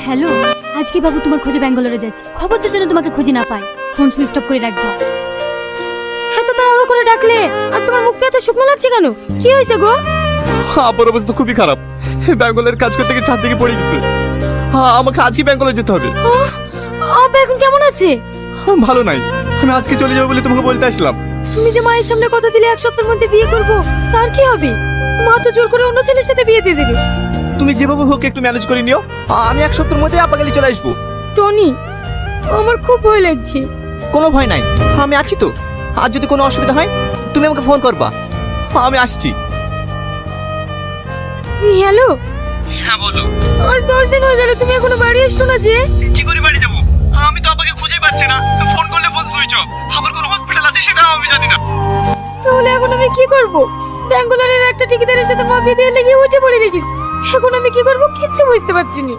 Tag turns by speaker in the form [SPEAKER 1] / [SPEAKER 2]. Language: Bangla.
[SPEAKER 1] হ্যালো, আজকে বাবু তোমার খোঁজে ব্যাঙ্গালোরে যাচ্ছে। খবরটার জন্য তোমাকে খুঁজে না পাই, ফোন সুইচ অফ করে রাখবো। এত তাড়াহুড়ো করে ডাকলে আর তোমার মুখটা এত শুকনো লাগছে কেন? কি হয়েছে গো?
[SPEAKER 2] আব্বার অবস্থা খুবই খারাপ। ব্যাঙ্গালোরের কাজ করতে গিয়ে ছাদ থেকে পড়ে গেছে। আমাকে আজকে ব্যাঙ্গালোর যেতে হবে।
[SPEAKER 1] আব্বা এখন কেমন আছে?
[SPEAKER 2] ভালো নাই। আমি আজকে চলে যাবো বলে তোমাকে বলতে আসলাম।
[SPEAKER 1] তুমি যে মায়ের সামনে কথা দিলে এক সপ্তাহের মধ্যে বিয়ে করবো, তার কি হবে? মা তো জোর করে অন্য ছেলের সাথে বিয়ে দিয়ে দেবে।
[SPEAKER 2] তুমি যেভাবে হোক একটু ম্যানেজ করে নিও। আমি এক সপ্তাহের মধ্যে আপাকালি চলে আসবো।
[SPEAKER 1] টনি, আমার খুব ভয় লাগছে।
[SPEAKER 2] কোনো ভয় নাই, আমি আছি তো। আর যদি কোনো অসুবিধা হয় তুমি আমাকে ফোন করবা। আমি আসছি।
[SPEAKER 1] হ্যালো,
[SPEAKER 2] হ্যাঁ বলো।
[SPEAKER 1] আজ 10 দিন হয়ে গেল, তুমি এখনো বাড়ি এসছো না যে?
[SPEAKER 2] কি করে বাড়ি যাবো? আমি তো আপাকে খুঁজেই পাচ্ছি না। ফোন করলে ফোন সুইচ অফ। আবার কোন হসপিটাল আছে সেটাও আমি জানি না।
[SPEAKER 1] তাহলে এখন আমি কি করব? ব্যাঙ্গালোরের একটা ঠিকাদারের সাথে মা বিয়ে দিয়ে লেগে উঠে পড়ে রেখেছি। এখন আমি কি করব কিচ্ছু বুঝতে পারছি না।